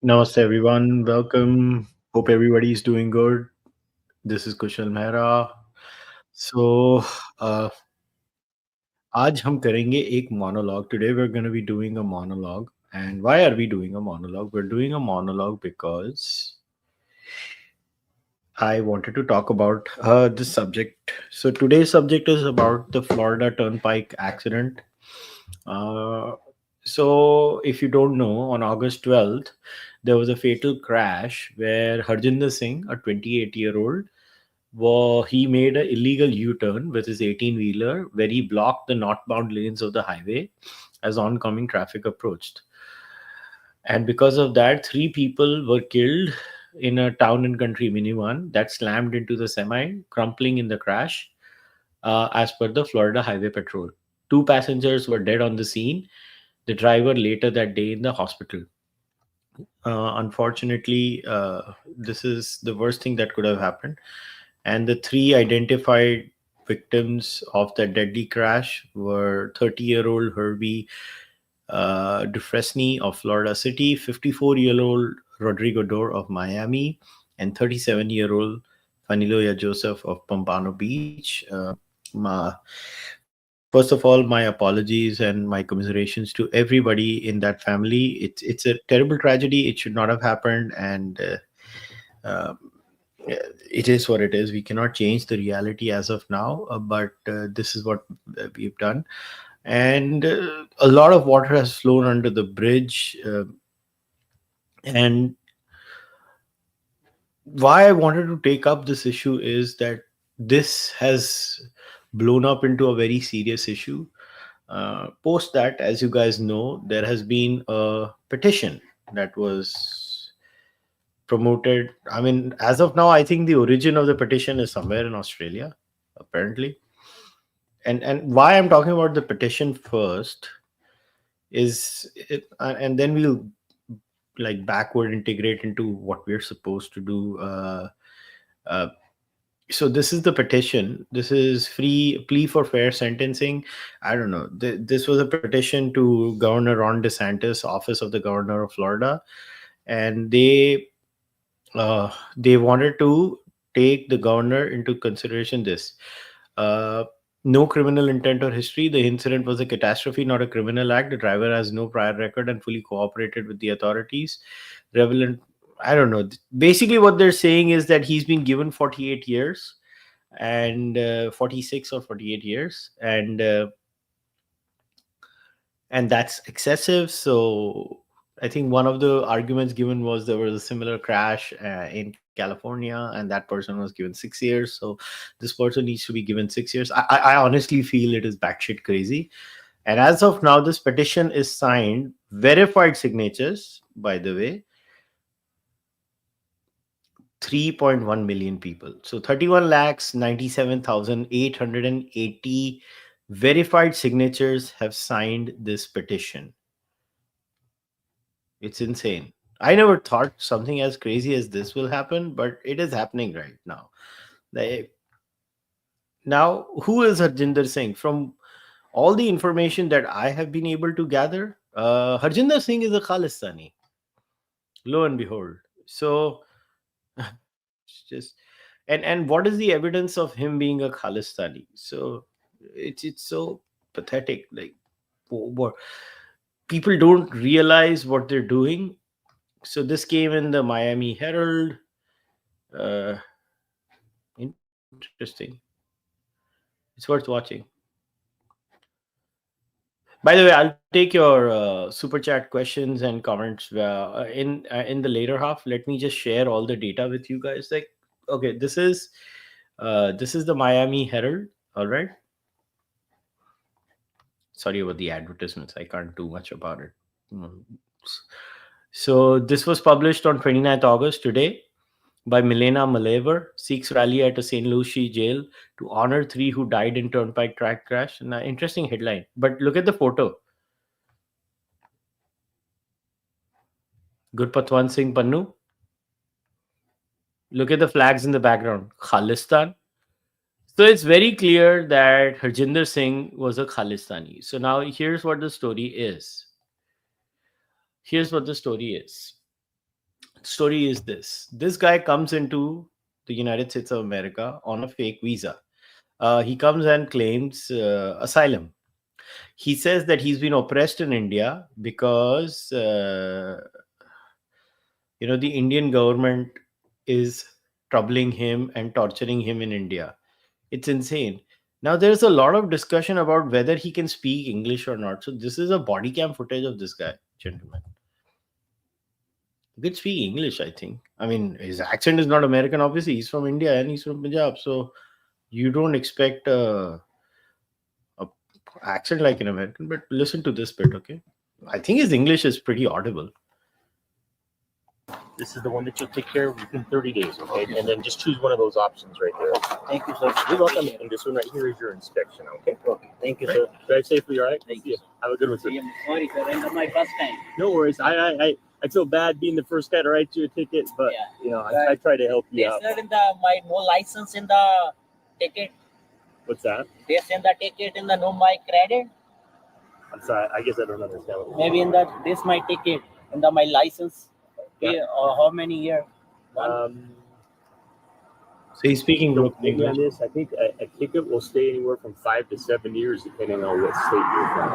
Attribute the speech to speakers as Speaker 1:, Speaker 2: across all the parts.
Speaker 1: Namaste everyone, welcome. Hope everybody is doing good. This is Kushal Mehra. So, uh, आज हम करेंगे एक monologue. Today we're going to be doing a monologue. And why are we doing a monologue? We're doing a monologue because I wanted to talk about this subject. So today's subject is about the Florida Turnpike accident. Uh, so if you don't know, on August 12th, there was a fatal crash where Harjinder Singh, a 28-year-old, he made an illegal U-turn with his 18-wheeler where he blocked the northbound lanes of the highway as oncoming traffic approached. And because of that, three people were killed in a town and country minivan that slammed into the semi, crumpling in the crash, as per the Florida Highway Patrol. Two passengers were dead on the scene, the driver later that day in the hospital. Unfortunately, this is the worst thing that could have happened. And the three identified victims of that deadly crash were 30-year-old Herbie Dufresne of Florida City, 54-year-old Rodrigo Dor of Miami, and 37-year-old Faniloya Joseph of Pompano Beach. Ma- First of all, my apologies and my commiserations to everybody in that family. It's a terrible tragedy. It should not have happened, and uh, it is what it is. We cannot change the reality as of now, but this is what we've done. And a lot of water has flown under the bridge. And why I wanted to take up this issue is that this has blown up into a very serious issue. Post that, as you guys know, there has been a petition that was promoted. I mean, as of now, I think the origin of the petition is somewhere in Australia, apparently. And why I'm talking about the petition first is it, and then we'll like backward integrate into what we're supposed to do. Uh, so this is the petition. This is free plea for fair sentencing. I don't know. This was a petition to Governor Ron DeSantis, office of the governor of Florida, and they wanted to take the governor into consideration. This uh, no criminal intent or history. The incident was a catastrophe, not a criminal act. The driver has no prior record and fully cooperated with the authorities. Relevant. I don't know. Basically, what they're saying is that he's been given 48 years and 46 or 48 years, and that's excessive. So I think one of the arguments given was there was a similar crash in California, and that person was given 6 years. So this person needs to be given 6 years. I honestly feel it is batshit crazy. And as of now, this petition is signed, verified signatures, by the way, 3.1 million people. So 31 lakhs 97,880 verified signatures have signed this petition. It's insane. I never thought something as crazy as this will happen, but it is happening right now. They, Now, who is Harjinder Singh? From all the information that I have been able to gather, Harjinder Singh is a Khalistani, lo and behold. So, it's just and what is the evidence of him being a Khalistani? So, it's so pathetic. Like, what people don't realize what they're doing. So this came in the Miami Herald. Uh, Interesting. It's worth watching. By the way, I'll take your super chat questions and comments in the later half. Let me just share all the data with you guys. Like, okay, this is the Miami Herald. All right. Sorry about the advertisements. I can't do much about it. Mm. So this was published on 29th August today by Milena Malever, seeks rally at a St. Lucie jail to honor three who died in turnpike track crash. An interesting headline. But look at the photo. Gurpatwan Singh Pannu. Look at the flags in the background. Khalistan. So it's very clear that Harjinder Singh was a Khalistani. So now here's what the story is. Here's what the story is. Story is this guy comes into the United States of America on a fake visa. He comes and claims asylum. He says that he's been oppressed in India because the Indian government is troubling him and torturing him in India. It's insane. Now there's a lot of discussion about whether he can speak English or not. So this is a body cam footage of this guy, gentlemen. He could speak English, I think. I mean, his accent is not American, obviously. He's from India and he's from Punjab. So you don't expect a accent like an American. But listen to this bit, okay? I think his English is pretty audible.
Speaker 2: This is the one that you'll take care of within 30 days, okay? And then just choose one of those options right there.
Speaker 3: Thank you, sir.
Speaker 2: You're welcome. And this one right here is your inspection, okay?
Speaker 3: Okay. Thank you,
Speaker 2: Right.
Speaker 3: sir.
Speaker 2: Drive safely, all right?
Speaker 3: Thank you.
Speaker 2: Have a good one, sir.
Speaker 3: I'm sorry, sir. And my first time.
Speaker 2: No worries. I feel bad being the first guy to write you a ticket, but I try to help you
Speaker 3: They
Speaker 2: out.
Speaker 3: said in the my no license in the ticket.
Speaker 2: What's that?
Speaker 3: They send the ticket in the no my credit.
Speaker 2: I'm sorry. I guess I don't understand. What
Speaker 3: Maybe in the this my ticket in the my license.
Speaker 2: Yeah.
Speaker 3: Or how many year?
Speaker 2: So
Speaker 1: he's speaking broken
Speaker 2: maybe on
Speaker 1: English.
Speaker 2: this, I think a ticket will stay anywhere from 5 to 7 years, depending on what state you're from.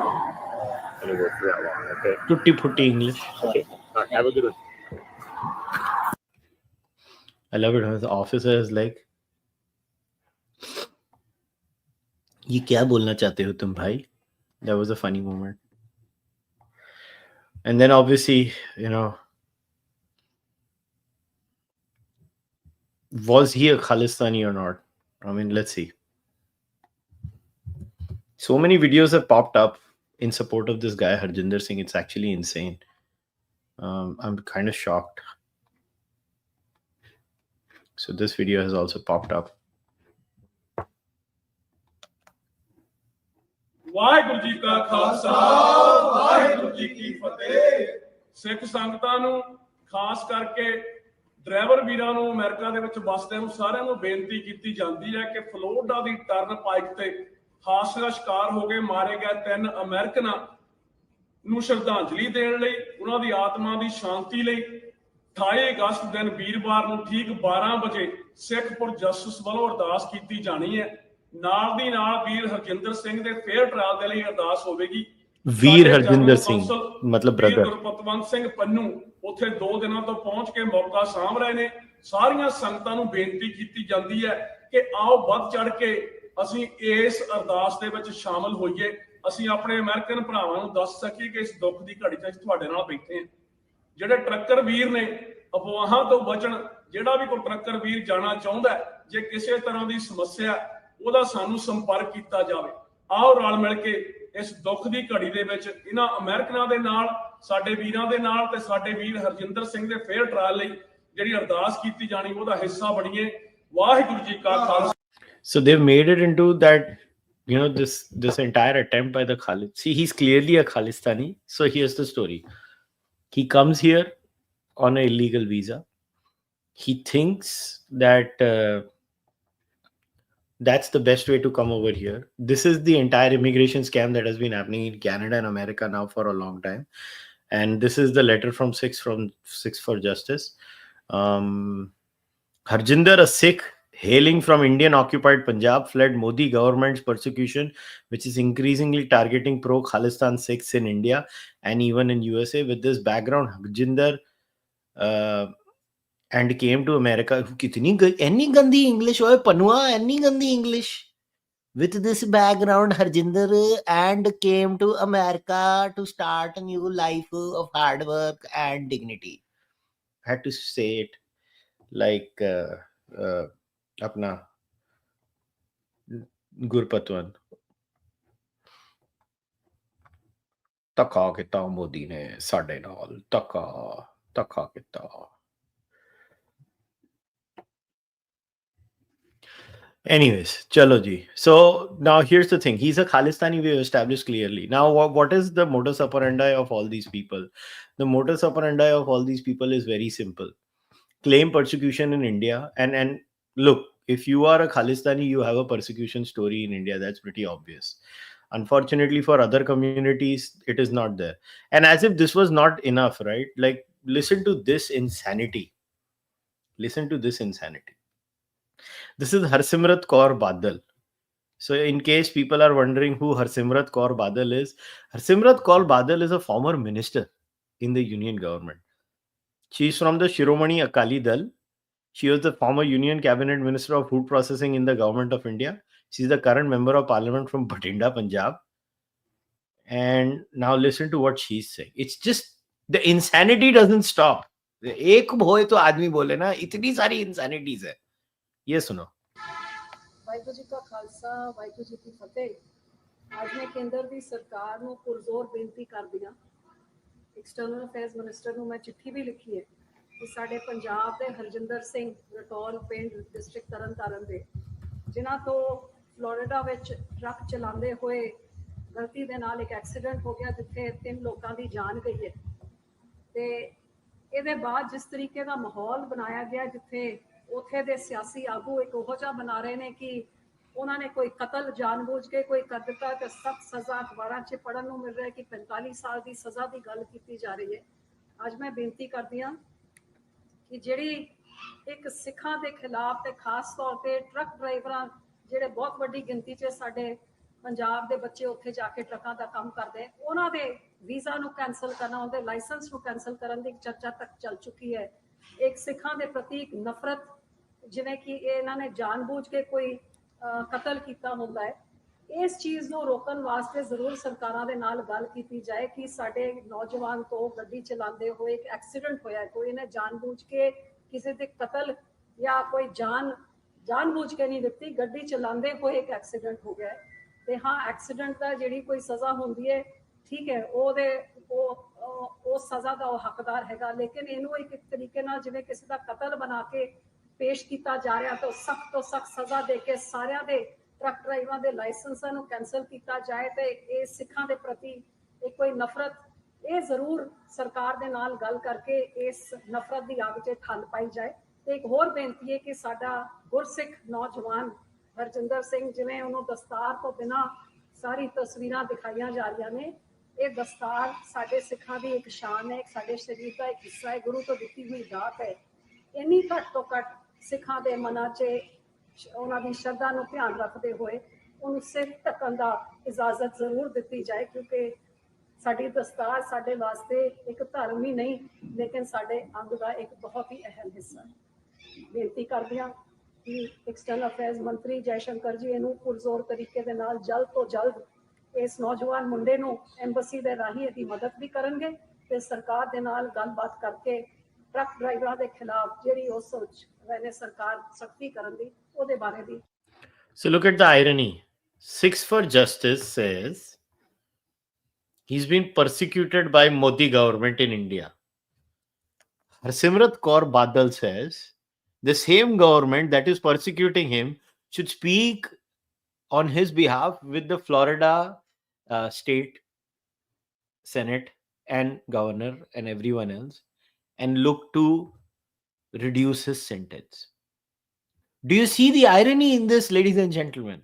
Speaker 2: Anywhere for that long, okay?
Speaker 1: Tutti putti English.
Speaker 2: Okay. All right, have a good one.
Speaker 1: I love it when the officer is like, ये क्या बोलना चाहते हो तुम भाई? That was a funny moment. And then obviously, was he a Khalistani or not? I mean, let's see. So many videos have popped up in support of this guy, Harjinder Singh. It's actually insane. I'm kind of shocked. So this video has also popped up.
Speaker 4: Waheguru ji ਕਾ ਖਾਲਸਾ ਵਾਹਿਗੁਰੂ ਜੀ ਕੀ ਫਤਿਹ। ਸਿੱਖ ਸੰਗਤਾਂ ਨੂੰ ਖਾਸ ਕਰਕੇ driver ਵੀਰਾਂ ਨੂੰ America ਦੇ ਵਿੱਚ ਵਸਦਿਆਂ ਨੂੰ ਸਾਰਿਆਂ ਨੂੰ ਬੇਨਤੀ ਕੀਤੀ ਜਾਂਦੀ ਹੈ ਕਿ ਫਲੋਰੀਡਾ ਦੀ ਟਰਨ ਪਾਈਕ ਤੇ ਹਾਦਸੇ ਦਾ ਸ਼ਿਕਾਰ ਹੋ ਕੇ ਮਾਰੇ ਗਏ 3 ਅਮਰੀਕਨਾਂ ਨੂੰ ਸ਼ਰਧਾਂਜਲੀ ਦੇਣ ਲਈ, ਉਹਨਾਂ ਦੀ ਆਤਮਾ ਦੀ ਸ਼ਾਂਤੀ ਲਈ 28 ਅਗਸਤ ਦਿਨ ਵੀਰਵਾਰ ਨੂੰ ਠੀਕ 12 ਵਜੇ ਸਿੱਖਪੁਰ ਜਸਟਿਸ ਵੱਲੋਂ ਅਰਦਾਸ ਕੀਤੀ ਜਾਣੀ ਹੈ। ਨਾਲ ਦੀ ਨਾਲ ਵੀਰ ਹਰਜਿੰਦਰ ਸਿੰਘ ਦੇ ਫੇਅਰ ਟ੍ਰਾਇਲ ਦੇ ਲਈ ਅਰਦਾਸ ਹੋਵੇਗੀ।
Speaker 1: ਵੀਰ ਹਰਜਿੰਦਰ ਸਿੰਘ ਮਤਲਬ ਬ੍ਰਦਰ
Speaker 4: ਗੁਰਪਤਵੰਤ ਸਿੰਘ ਪੰਨੂ ਉੱਥੇ 2 ਦਿਨਾਂ ਤੋਂ ਪਹੁੰਚ ਕੇ ਮੌਕਾ ਸਾਂਭ ਰਹੇ ਨੇ। ਸਾਰੀਆਂ ਸੰਗਤਾਂ ਨੂੰ ਬੇਨਤੀ ਕੀਤੀ ਜਾਂਦੀ ਹੈ ਕਿ ਆਓ ਵੱਧ ਚੜ ਕੇ ਅਸੀਂ ਇਸ ਅਰਦਾਸ ਦੇ ਵਿੱਚ ਸ਼ਾਮਲ ਹੋਈਏ। ਅਸੀਂ ਆਪਣੇ ਅਮਰੀਕਨ ਭਰਾਵਾਂ ਨੂੰ ਦੱਸ ਸਕੀਏ ਕਿ ਇਸ ਦੁੱਖ ਦੀ ਘੜੀ 'ਚ ਅਸੀਂ ਤੁਹਾਡੇ ਨਾਲ ਬੈਠੇ ਹਾਂ। ਜਿਹੜੇ ਟਰੱਕਰ ਵੀਰ ਨੇ ਅਫਵਾਹਾਂ ਤੋਂ ਬਚਣ। ਜਿਹੜਾ ਵੀ ਕੋਈ ਟਰੱਕਰ ਵੀਰ ਜਾਣਾ ਚਾਹੁੰਦਾ, ਜੇ ਕਿਸੇ ਤਰ੍ਹਾਂ ਦੀ ਸਮੱਸਿਆ ਉਹਦਾ ਸਾਨੂੰ ਸੰਪਰਕ ਕੀਤਾ ਜਾਵੇ। ਆਓ ਰਲ ਮਿਲ ਕੇ ਇਸ ਦੁੱਖ ਦੀ ਘੜੀ ਦੇ ਵਿੱਚ ਇਹਨਾਂ ਅਮਰੀਕਨਾਂ ਦੇ ਨਾਲ, ਸਾਡੇ ਵੀਰਾਂ ਦੇ ਨਾਲ ਤੇ ਸਾਡੇ ਵੀਰ ਹਰਜਿੰਦਰ ਸਿੰਘ ਦੇ ਫੇਅਰ ਟ੍ਰਾਇਲ ਲਈ ਜਿਹੜੀ ਅਰਦਾਸ ਕੀਤੀ ਜਾਣੀ ਉਹਦਾ ਹਿੱਸਾ ਬਣੀਏ। ਵਾਹਿਗੁਰੂ ਜੀ ਕਾ Khalsa.
Speaker 1: So they've made it into that, this entire attempt by the Khalid. See, he's clearly a Khalistani. So here's the story. He comes here on an illegal visa. He thinks that that's the best way to come over here. This is the entire immigration scam that has been happening in Canada and America now for a long time. And this is the letter from Six for Justice. Harjinder, a Sikh hailing from Indian occupied Punjab, fled Modi government's persecution, which is increasingly targeting pro-Khalistan Sikhs in India and even in USA. With this background, Harjinder and came to America. Any gandhi English, oy panua, any gandhi English. With this background, Harjinder and came to America to start a new life of hard work and dignity. I had to say it like apna Gurpatwan. Taka kita Modi ne sade naal taka kita. Anyways, chalo ji. So now here's the thing. He's a Khalistani, we have established clearly. Now, what is the modus operandi of all these people? The modus operandi of all these people is very simple. Claim persecution in India. And look, if you are a Khalistani, you have a persecution story in India. That's pretty obvious. Unfortunately, for other communities, it is not there. And as if this was not enough, right? Like, listen to this insanity. Listen to this insanity. This is Harsimrat Kaur Badal. So, in case people are wondering who Harsimrat Kaur Badal is, Harsimrat Kaur Badal is a former minister in the union government. She is from the Shiromani Akali Dal. She was the former Union Cabinet Minister of Food Processing in the Government of India. She is the current Member of Parliament from Bhatinda, Punjab. And now listen to what she's saying. It's just the insanity doesn't stop. एक होए तो आदमी बोले ना, इतनी सारी insanities है. ये सुनो.
Speaker 5: ਵਾਹਿਗੁਰੂ ਜੀ ਕਾ ਖਾਲਸਾ ਵਾਹਿਗੁਰੂ ਜੀ ਕੀ ਫਤਿਹ। ਅੱਜ ਮੈਂ ਕੇਂਦਰ ਦੀ ਸਰਕਾਰ ਨੂੰ ਪੁਰਜ਼ੋਰ ਬੇਨਤੀ ਕਰਦੀ ਹਾਂ। ਐਕਸਟਰਨਲ ਅਫੇਅਰਸ ਮਿਨਿਸਟਰ ਨੂੰ ਮੈਂ ਚਿੱਠੀ ਵੀ ਲਿਖੀ ਹੈ ਕਿ ਸਾਡੇ ਪੰਜਾਬ ਦੇ ਹਰਜਿੰਦਰ ਸਿੰਘ ਰਟੌਲ ਪਿੰਡ ਡਿਸਟ੍ਰਿਕਟ ਤਰਨਤਾਰਨ ਦੇ, ਜਿਨ੍ਹਾਂ ਤੋਂ ਫਲੋਰੀਡਾ ਵਿੱਚ ਟਰੱਕ ਚਲਾਉਂਦੇ ਹੋਏ ਗਲਤੀ ਦੇ ਨਾਲ ਇੱਕ ਐਕਸੀਡੈਂਟ ਹੋ ਗਿਆ ਜਿੱਥੇ 3 ਲੋਕਾਂ ਦੀ ਜਾਨ ਗਈ ਹੈ। ਤੇ ਇਹਦੇ ਬਾਅਦ ਜਿਸ ਤਰੀਕੇ ਦਾ ਮਾਹੌਲ ਬਣਾਇਆ ਗਿਆ, ਜਿੱਥੇ ਉੱਥੇ ਦੇ ਸਿਆਸੀ ਆਗੂ ਇੱਕ ਉਹੋ ਜਿਹਾ ਬਣਾ ਰਹੇ ਨੇ ਕਿ ਉਹਨਾਂ ਨੇ ਕੋਈ ਕਤਲ ਜਾਣਬੁੱਝ ਕੇ ਕੋਈ ਕਰ ਦਿੱਤਾ ਤੇ ਸਖਤ ਸਜ਼ਾ ਅਖਬਾਰਾਂ 'ਚ ਪੜ੍ਹਨ ਨੂੰ ਮਿਲ ਰਿਹਾ ਕਿ 45 ਸਾਲ ਦੀ ਸਜ਼ਾ ਦੀ ਗੱਲ ਕੀਤੀ ਜਾ ਰਹੀ ਹੈ। ਅੱਜ ਮੈਂ ਬੇਨਤੀ ਕਰਦੀ ਹਾਂ ਕਿ ਜਿਹੜੀ ਇੱਕ ਸਿੱਖਾਂ ਦੇ ਖਿਲਾਫ ਤੇ ਖਾਸ ਤੌਰ ਤੇ ਟਰੱਕ ਡਰਾਈਵਰਾਂ, ਜਿਹੜੇ ਬਹੁਤ ਵੱਡੀ ਗਿਣਤੀ 'ਚ ਸਾਡੇ ਪੰਜਾਬ ਦੇ ਬੱਚੇ ਉੱਥੇ ਜਾ ਕੇ ਟਰੱਕਾਂ ਦਾ ਕੰਮ ਕਰਦੇ, ਉਹਨਾਂ ਦੇ ਵੀਜ਼ਾ ਨੂੰ ਕੈਂਸਲ ਕਰਨਾ, ਉਹਦੇ ਲਾਇਸੈਂਸ ਨੂੰ ਕੈਂਸਲ ਕਰਨ ਦੀ ਚਰਚਾ ਤੱਕ ਚੱਲ ਚੁੱਕੀ ਹੈ। ਇੱਕ ਸਿੱਖਾਂ ਦੇ ਪ੍ਰਤੀ ਇੱਕ ਨਫ਼ਰਤ, ਜਿਵੇਂ ਕਿ ਇਹਨਾਂ ਨੇ ਜਾਣਬੁੱਝ ਕੇ ਕੋਈ ਕਤਲ ਕੀਤਾ ਹੁੰਦਾ ਹੈ, ਇਸ ਚੀਜ਼ ਨੂੰ ਰੋਕਣ ਵਾਸਤੇ ਜ਼ਰੂਰ ਸਰਕਾਰਾਂ ਦੇ ਨਾਲ ਗੱਲ ਕੀਤੀ ਜਾਏ ਕਿ ਸਾਡੇ ਨੌਜਵਾਨ ਤੋਂ ਗੱਡੀ ਚਲਾਉਂਦੇ ਹੋਏ ਇੱਕ ਐਕਸੀਡੈਂਟ ਹੋਇਆ, ਕੋਈ ਇਹਨੇ ਜਾਣਬੁੱਝ ਕੇ ਕਿਸੇ ਦੇ ਕਤਲ ਜਾਂ ਕੋਈ ਜਾਣਬੁੱਝ ਕੇ ਨਹੀਂ ਦਿੱਤੀ, ਗੱਡੀ ਚਲਾਉਂਦੇ ਹੋਏ ਇੱਕ ਐਕਸੀਡੈਂਟ ਹੋ ਗਿਆ। ਤੇ ਹਾਂ, ਐਕਸੀਡੈਂਟ ਦਾ ਜਿਹੜੀ ਕੋਈ ਸਜ਼ਾ ਹੁੰਦੀ ਹੈ, ਠੀਕ ਹੈ, ਉਹ ਸਜ਼ਾ ਦਾ ਉਹ ਹੱਕਦਾਰ ਹੈਗਾ, ਲੇਕਿਨ ਇਹਨੂੰ ਇੱਕ ਤਰੀਕੇ ਨਾਲ ਜਿਵੇਂ ਕਿਸੇ ਦਾ ਕਤਲ ਬਣਾ ਕੇ ਪੇਸ਼ ਕੀਤਾ ਜਾ ਰਿਹਾ, ਤਾਂ ਸਖਤ ਤੋਂ ਸਖਤ ਸਜ਼ਾ ਦੇ ਕੇ ਸਾਰਿਆਂ ਦੇ ਟਰੱਕ ਡਰਾਈਵਰਾਂ ਦੇ ਲਾਇਸੈਂਸਾਂ ਨੂੰ ਕੈਂਸਲ ਕੀਤਾ ਜਾਏ। ਤੇ ਇਹ ਸਿੱਖਾਂ ਦੇ ਪ੍ਰਤੀ ਇੱਕ ਕੋਈ ਨਫ਼ਰਤ, ਇਹ ਜ਼ਰੂਰ ਸਰਕਾਰ ਦੇ ਨਾਲ ਗੱਲ ਕਰਕੇ ਇਸ ਨਫ਼ਰਤ ਦੀ ਅੱਗ 'ਚ ਠੱਲ ਪਾਈ ਜਾਏ। ਤੇ ਇੱਕ ਹੋਰ ਬੇਨਤੀ ਹੈ ਕਿ ਸਾਡਾ ਗੁਰਸਿੱਖ ਨੌਜਵਾਨ ਹਰਜਿੰਦਰ ਸਿੰਘ, ਜਿਵੇਂ ਉਹਨੂੰ ਦਸਤਾਰ ਤੋਂ ਬਿਨਾਂ ਸਾਰੀ ਤਸਵੀਰਾਂ ਦਿਖਾਈਆਂ ਜਾ ਰਹੀਆਂ ਨੇ, ਇਹ ਦਸਤਾਰ ਸਾਡੇ ਸਿੱਖਾਂ ਦੀ ਇੱਕ ਸ਼ਾਨ ਹੈ, ਸਾਡੇ ਸਰੀਰ ਦਾ ਇੱਕ ਹਿੱਸਾ ਹੈ, ਗੁਰੂ ਤੋਂ ਦਿੱਤੀ ਹੋਈ ਦਾਤ ਹੈ। ਇੰਨੀ ਘੱਟ ਤੋਂ ਘੱਟ ਸਿੱਖਾਂ ਦੇ ਮਨਾਂ 'ਚ ਉਹਨਾਂ ਦੀ ਸ਼ਰਧਾ ਨੂੰ ਧਿਆਨ ਰੱਖਦੇ ਹੋਏ ਉਹਨੂੰ ਸਿਰ ਢੱਕਣ ਦਾ ਇਜਾਜ਼ਤ ਜ਼ਰੂਰ ਦਿੱਤੀ ਜਾਏ, ਕਿਉਂਕਿ ਸਾਡੀ ਦਸਤਾਰ ਸਾਡੇ ਵਾਸਤੇ ਇੱਕ ਧਰਮ ਹੀ ਨਹੀਂ, ਲੇਕਿਨ ਸਾਡੇ ਅੰਗ ਦਾ ਇੱਕ ਬਹੁਤ ਹੀ ਅਹਿਮ ਹਿੱਸਾ ਹੈ। ਬੇਨਤੀ ਕਰਦੇ ਹਾਂ ਕਿ ਐਕਸਟਰਨਲ ਅਫੇਅਰਸ ਮੰਤਰੀ ਜੈ ਸ਼ੰਕਰ ਜੀ ਇਹਨੂੰ ਪੁਰਜ਼ੋਰ ਤਰੀਕੇ ਦੇ ਨਾਲ ਜਲਦ ਤੋਂ ਜਲਦ ਇਸ ਨੌਜਵਾਨ ਮੁੰਡੇ ਨੂੰ ਐਮਬੈਸੀ ਦੇ ਰਾਹੀਂ ਇਹਦੀ ਮਦਦ ਵੀ ਕਰਨਗੇ ਤੇ ਸਰਕਾਰ ਦੇ ਨਾਲ ਗੱਲਬਾਤ ਕਰਕੇ ਟਰੱਕ ਡਰਾਈਵਰਾਂ ਦੇ ਖਿਲਾਫ ਜਿਹੜੀ ਉਹ ਸੋਚ ਰਹੇ ਨੇ ਸਰਕਾਰ ਸਖਤੀ ਕਰਨ ਦੀ, ਉਹਦੇ ਬਾਰੇ ਵੀ।
Speaker 1: So look at the irony. Six for Justice says he's been persecuted by Modi government in India. Harsimrat Kaur Badal says the same government that is persecuting him should speak on his behalf with the Florida state Senate and governor and everyone else and look to reduce his sentence. Do you see the irony in this, ladies and gentlemen?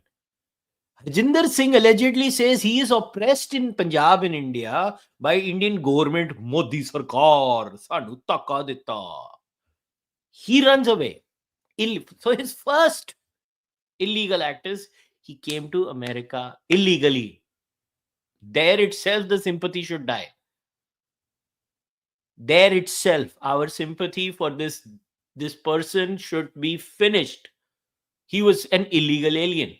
Speaker 1: Harjinder Singh allegedly says he is oppressed in Punjab in India by Indian government. Modi Sarkar sanu taka ditta. He runs away. So his first illegal act is he came to America illegally. There itself the sympathy should die. There itself our sympathy for this person should be finished. He was an illegal alien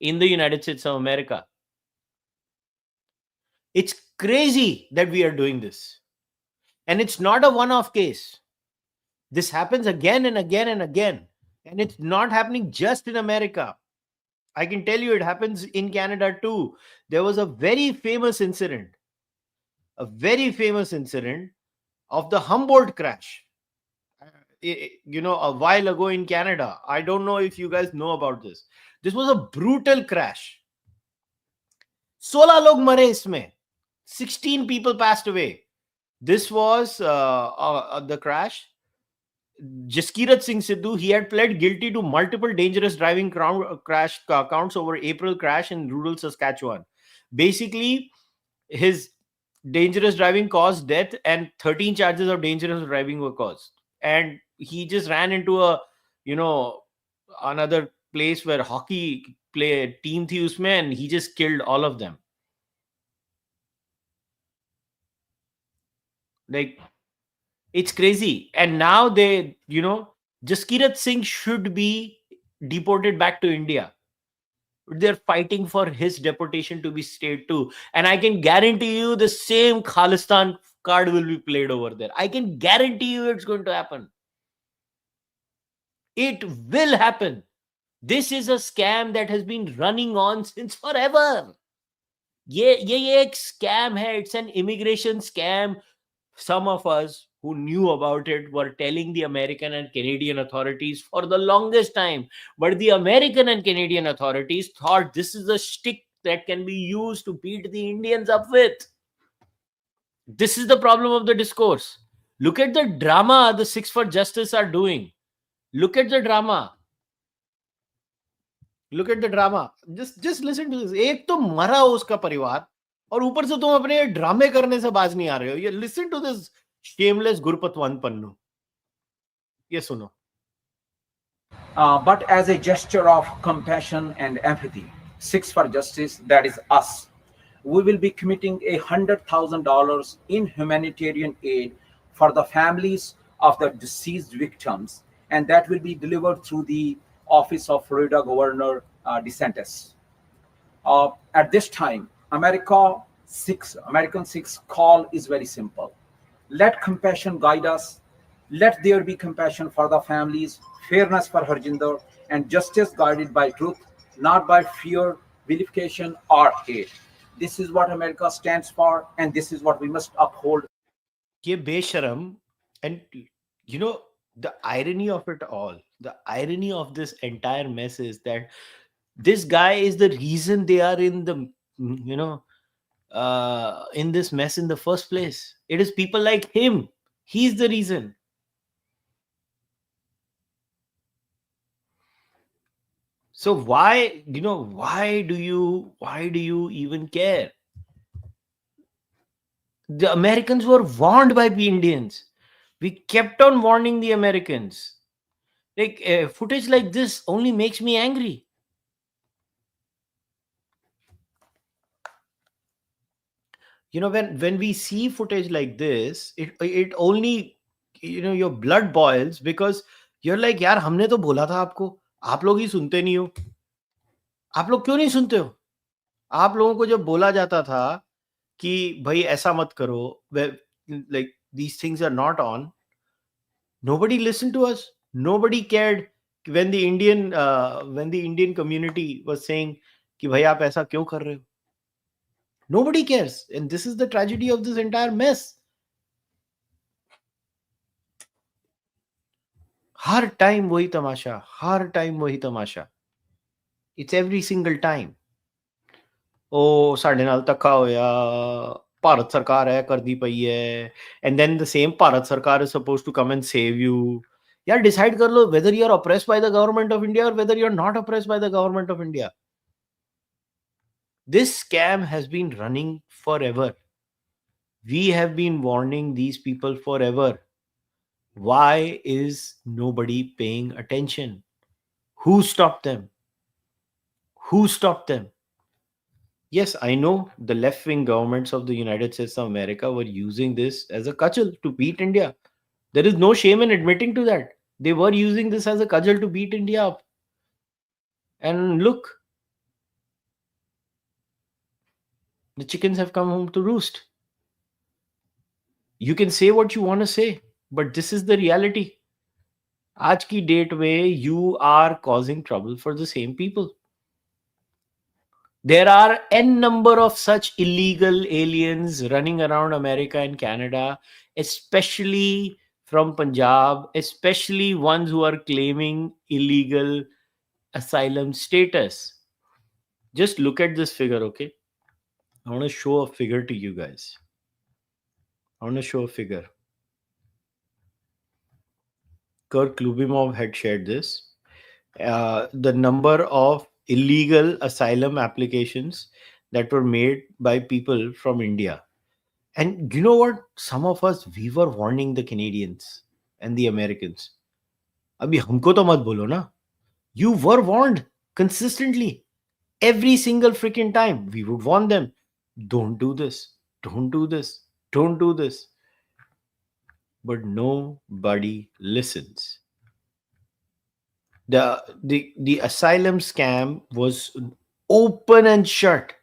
Speaker 1: in the United States of America. It's crazy that we are doing this. And it's not a one-off case. This happens again and again and again. And it's not happening just in America. I can tell you it happens in Canada too. There was a very famous incident of the Humboldt crash. A while ago in Canada. I don't know if you guys know about this. This was a brutal crash. 16 log mare isme. 16 people passed away. This was the crash. Jaskirat Singh Sidhu, he had pled guilty to multiple dangerous driving crash counts over April crash in rural Saskatchewan. Basically, his dangerous driving caused death, and 13 charges of dangerous driving were caused. And he just ran into a, you know, another place where hockey play team thi usme, and he just killed all of them. Like, it's crazy. And now they, Jaskirat Singh should be deported back to India. They're fighting for his deportation to be stayed too. And I can guarantee you the same Khalistan card will be played over there. I can guarantee you it's going to happen. It will happen. This is a scam that has been running on since forever. ये एक scam है. It's an immigration scam. Some of us who knew about it were telling the American and Canadian authorities for the longest time. But the American and Canadian authorities thought this is a stick that can be used to beat the Indians up with. This is the problem of the discourse. Look at the drama the Six for Justice are doing. Look at the drama. Look at the drama. Just listen to this. एक तो मरा उसका परिवार, और ऊपर से तुम अपने ड्रामे करने से बाज नहीं आ रहे हो. ये listen to this shameless Gurpatwan Pannu. ये सुनो.
Speaker 6: But as a gesture of compassion and empathy, Six for Justice, that is us, we will be committing $100,000 in humanitarian aid for the families of the deceased victims, and that will be delivered through the office of Florida Governor DeSantis. At this time, American Six call is very simple. Let compassion guide us. Let there be compassion for the families, fairness for Harjinder, and justice guided by truth, not by fear, vilification, or hate. This is what America stands for, and this is what we must uphold.
Speaker 1: ये बेशरम. And the irony of it all, the irony of this entire mess is that this guy is the reason they are in the, in this mess in the first place. It is people like him. He's the reason. So why do you even care? The Americans were warned by the Indians. We kept on warning the Americans. Like, footage like this only makes me angry. When we see footage like this, it only, your blood boils, because you're like, यार हमने तो बोला था आपको, आप लोग ही सुनते नहीं हो. आप लोग क्यों नहीं सुनते हो? आप लोगों को जब बोला जाता था कि भाई ऐसा मत करो, like these things are not on, nobody listened to us. Nobody cared when the Indian community was saying कि भाई आप ऐसा क्यों कर रहे हो. Nobody cares. And this is the tragedy of this entire mess. Her time वही तमाशा, हर time वही तमाशा. It's every single time. ओ ਸਾਡੇ ਨਾਲ ਧੱਕਾ ਹੋਇਆ, ਭਾਰਤ ਸਰਕਾਰ ਹੈ ਕਰਦੀ ਪਈ ਹੈ, and then the same Bharat ਸਰਕਾਰ is supposed to come and save you. यार decide कर लो whether you are oppressed by the government of India or whether you are not oppressed by the government of India. This scam has been running forever. We have been warning these people forever. Why is nobody paying attention? Who stopped them? Who stopped them? Yes, I know the left-wing governments of the United States of America were using this as a cudgel to beat India. There is no shame in admitting to that. They were using this as a cudgel to beat India up. And look, the chickens have come home to roost. You can say what you want to say, but this is the reality. आज की date में you are causing trouble for the same people. There are n number of such illegal aliens running around America and Canada, especially from Punjab, especially ones who are claiming illegal asylum status. Just look at this figure, okay? I want to show a figure to you guys. I want to show a figure. Kirk Lubimov had shared this. The number of illegal asylum applications that were made by people from India. And you know what? Some of us, we were warning the Canadians and the Americans. Abhi humko to mat bolo na. You were warned consistently. Every single freaking time. We would warn them. Don't do this. Don't do this. Don't do this. But nobody listens. The asylum scam was open and shut.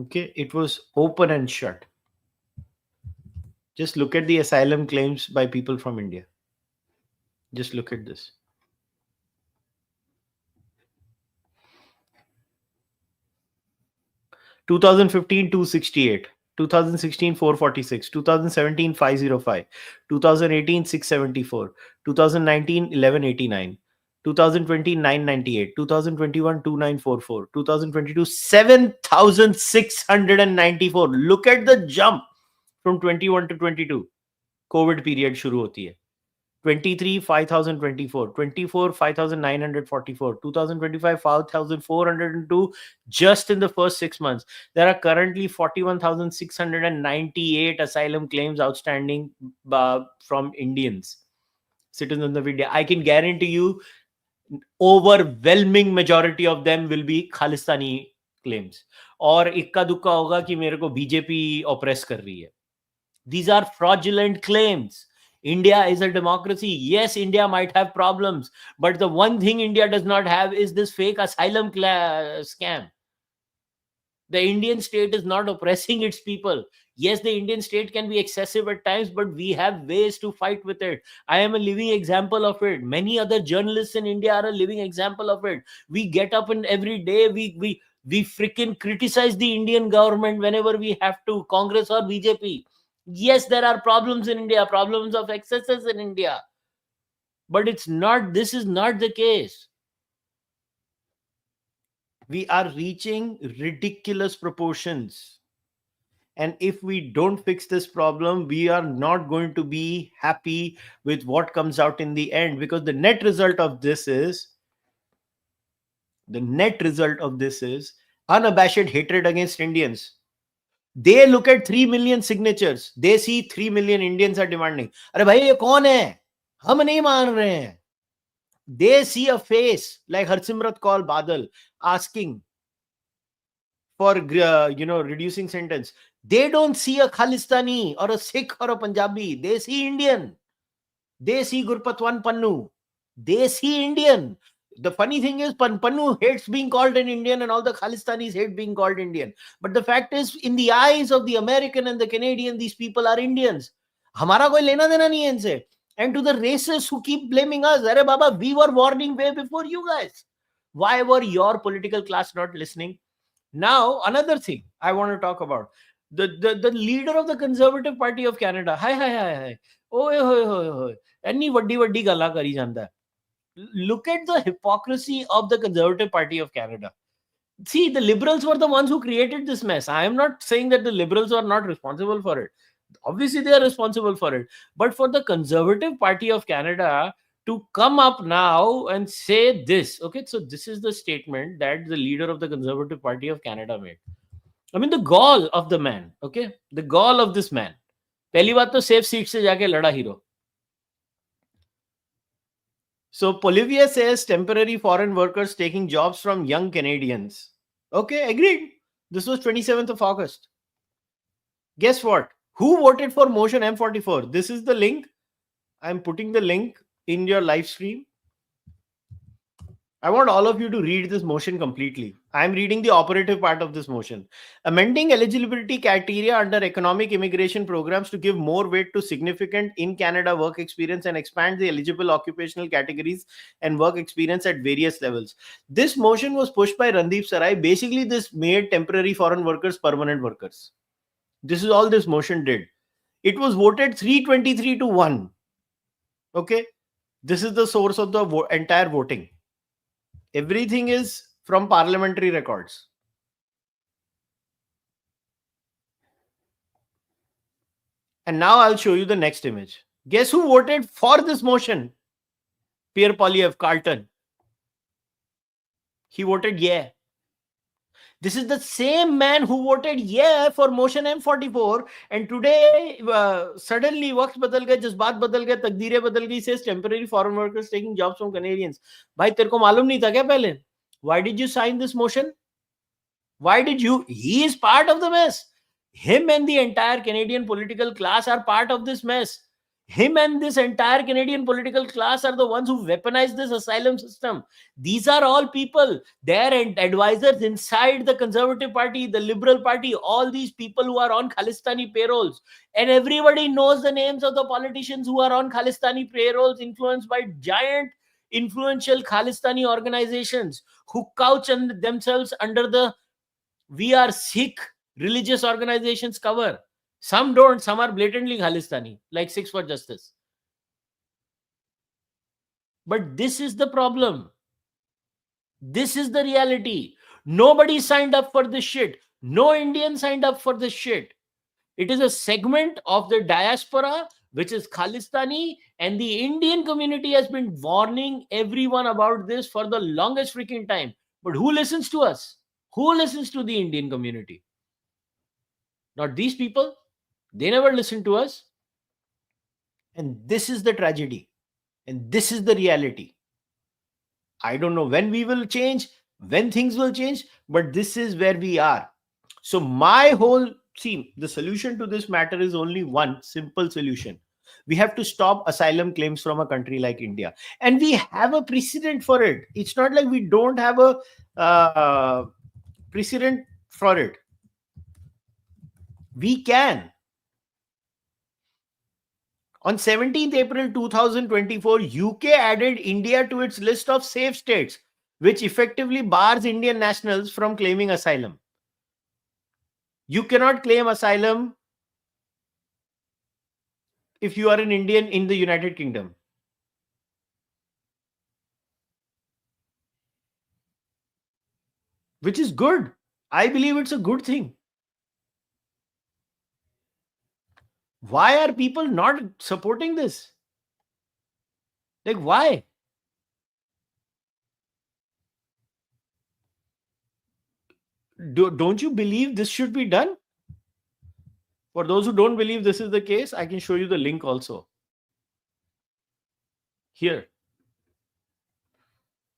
Speaker 1: Okay, it was open and shut. Just look at the asylum claims by people from India. Just look at this. 2015 268, 2016 446, 2017 505, 2018 674, 2019 1189, 2020 998, 2021 2944, 2022 7694. Look at the jump from 21 to 22. COVID period शुरू होती है. 23 5024, 24 5944, 2025 5402 just in the first 6 months. There are currently 41,698 asylum claims outstanding from Indians, citizens of India. I can guarantee you overwhelming majority of them will be Khalistani claims. और इक्का दुक्का होगा कि मेरे को बीजेपी ऑप्रेस कर रही है. These are fraudulent claims. India is a democracy. Yes, India might have problems, but the one thing India does not have is this fake asylum scam. The Indian state is not oppressing its people. Yes, the Indian state can be excessive at times, but we have ways to fight with it. I am a living example of it. Many other journalists in India are a living example of it. We get up and every day we freaking criticize the Indian government whenever we have to, Congress or BJP. Yes, there are problems in India, problems of excesses in India. But this is not the case. We are reaching ridiculous proportions. And if we don't fix this problem, we are not going to be happy with what comes out in the end, because the net result of this is unabashed hatred against Indians. They look at 3 million signatures. They see 3 million Indians are demanding. Arey bhai, ye kaun hai? Hum nahi maan rahe hain. They see a face like Harsimrat Kaur Badal asking for reducing sentence. They don't see a Khalistani or a Sikh or a Punjabi. They see Indian. They see Gurpatwan Pannu. They see Indian. The funny thing is, Pannu hates being called an Indian and all the Khalistanis hate being called Indian. But the fact is, in the eyes of the American and the Canadian, these people are Indians. Hamara koi lena dena nahi hai inse. And to the racists who keep blaming us, Arey Baba, we were warning way before you guys. Why were your political class not listening? Now, another thing I want to talk about. The leader of the Conservative Party of Canada. Hi. Oy. Any vaddi gala kari janda. Look at the hypocrisy of the Conservative Party of Canada. See, the Liberals were the ones who created this mess. I am not saying that the Liberals are not responsible for it. Obviously, they are responsible for it. But for the Conservative Party of Canada to come up now and say this, okay, so this is the statement that the leader of the Conservative Party of Canada made. I mean, the gall of the man, okay, the gall of this man. पहली बात तो safe seat से जाके लड़ा hero. So Polivier says temporary foreign workers taking jobs from young Canadians. Okay, agreed. This was 27th of August. Guess what? Who voted for motion M44? This is the link. I'm putting the link in your live stream. I want all of you to read this motion completely. I'm reading the operative part of this motion. Amending eligibility criteria under economic immigration programs to give more weight to significant in-Canada work experience and expand the eligible occupational categories and work experience at various levels. This motion was pushed by Randeep Sarai. Basically, this made temporary foreign workers permanent workers. This is all this motion did. It was voted 323 to 1. Okay. This is the source of the entire voting. Everything is from parliamentary records. And now I'll show you the next image. Guess who voted for this motion? Pierre Poilievre, Carlton. He voted yeah. This is the same man who voted yeah for motion M44, and today suddenly वक्त बदल गए, जज्बात बदल गए, तकदीरें बदल गई, says temporary foreign workers taking jobs from Canadians. भाई तेरे को मालूम नहीं था क्या पहले? Why did you sign this motion? Why did you? He is part of the mess. Him and the entire Canadian political class are part of this mess. Him and this entire Canadian political class are the ones who weaponize this asylum system. These are all people, their advisors inside the Conservative Party, the Liberal Party, all these people who are on Khalistani payrolls. And everybody knows the names of the politicians who are on Khalistani payrolls, influenced by giant, influential Khalistani organizations who couch themselves under the "we are Sikh" religious organizations cover. Some don't, some are blatantly Khalistani, like Six for Justice. But this is the problem. This is the reality. Nobody signed up for this shit. No Indian signed up for this shit. It is a segment of the diaspora which is Khalistani, and the Indian community has been warning everyone about this for the longest freaking time. But who listens to us? Who listens to the Indian community? Not these people. They never listen to us. And this is the tragedy. And this is the reality. I don't know when we will change, when things will change, but this is where we are. So the solution to this matter is only one simple solution. We have to stop asylum claims from a country like India. And we have a precedent for it. It's not like we don't have a precedent for it. We can. On 17th April 2024, UK added India to its list of safe states, which effectively bars Indian nationals from claiming asylum. You cannot claim asylum if you are an Indian in the United Kingdom. Which is good. I believe it's a good thing. Why are people not supporting this? Like, why? Don't you believe this should be done? For those who don't believe this is the case, I can show you the link also. Here.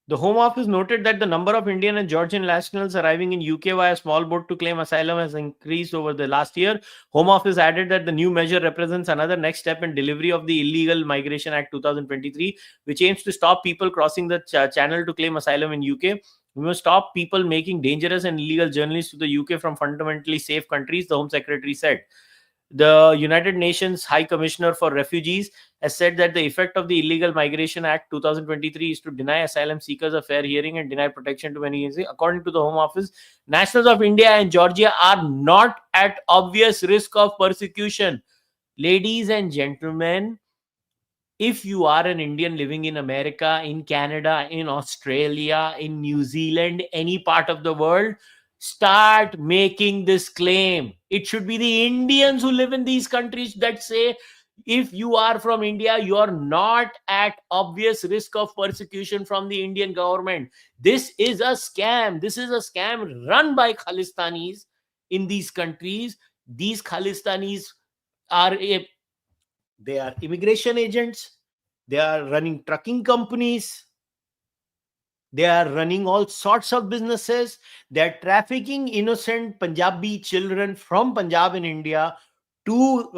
Speaker 1: The Home Office noted that the number of Indian and Georgian nationals arriving in UK via small boat to claim asylum has increased over the last year. Home Office added that the new measure represents another next step in delivery of the Illegal Migration Act 2023, which aims to stop people crossing the channel to claim asylum in UK. We must stop people making dangerous and illegal journeys to the UK from fundamentally safe countries, the Home Secretary said. The United Nations High Commissioner for Refugees has said that the effect of the Illegal Migration Act 2023 is to deny asylum seekers a fair hearing and deny protection to many. According to the Home Office, nationals of India and Georgia are not at obvious risk of persecution. Ladies and gentlemen, if you are an Indian living in America, in Canada, in Australia, in New Zealand, any part of the world, start making this claim. It should be the Indians who live in these countries that say, if you are from India, you are not at obvious risk of persecution from the Indian government. This is a scam. This is a scam run by Khalistanis in these countries. These Khalistanis are they are immigration agents. They are running trucking companies. They are running all sorts of businesses. They are trafficking innocent Punjabi children from Punjab in India to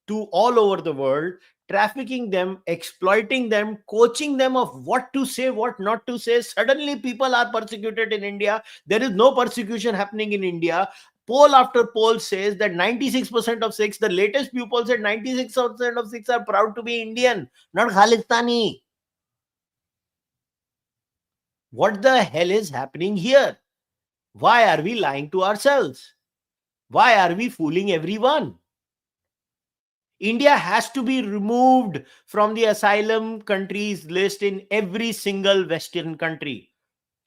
Speaker 1: all over the world, trafficking them, exploiting them, coaching them of what to say, what not to say. Suddenly people are persecuted in India. There is no persecution happening in India. Poll after poll says that 96% of Sikhs, the latest Pew poll said 96% of Sikhs are proud to be Indian, not Khalistani. What the hell is happening here? Why are we lying to ourselves? Why are we fooling everyone? India has to be removed from the asylum countries list in every single Western country.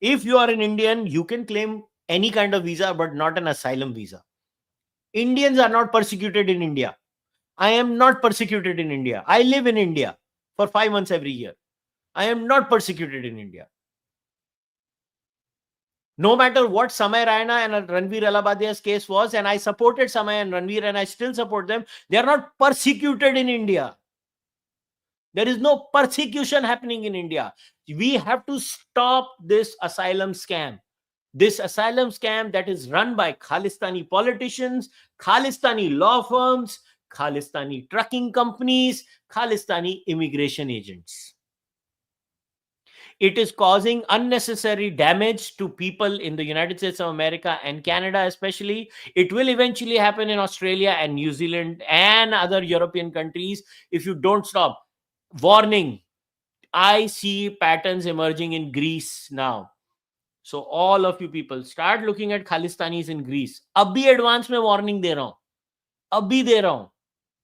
Speaker 1: If you are an Indian, you can claim any kind of visa, but not an asylum visa. Indians are not persecuted in India. I am not persecuted in India. I live in India for 5 months every year. I am not persecuted in India. No matter what Samay Raina and Ranveer Alabadia's case was, and I supported Samay and Ranveer and I still support them, they are not persecuted in India. There is no persecution happening in India. We have to stop this asylum scam. This asylum scam that is run by Khalistani politicians, Khalistani law firms, Khalistani trucking companies, Khalistani immigration agents. It is causing unnecessary damage to people in the United States of America and Canada, especially. It will eventually happen in Australia and New Zealand and other European countries if you don't stop. Warning, I see patterns emerging in Greece now. So all of you people, start looking at Khalistanis in Greece. Abhi advance mein warning de raha hu. Abhi de raha hu.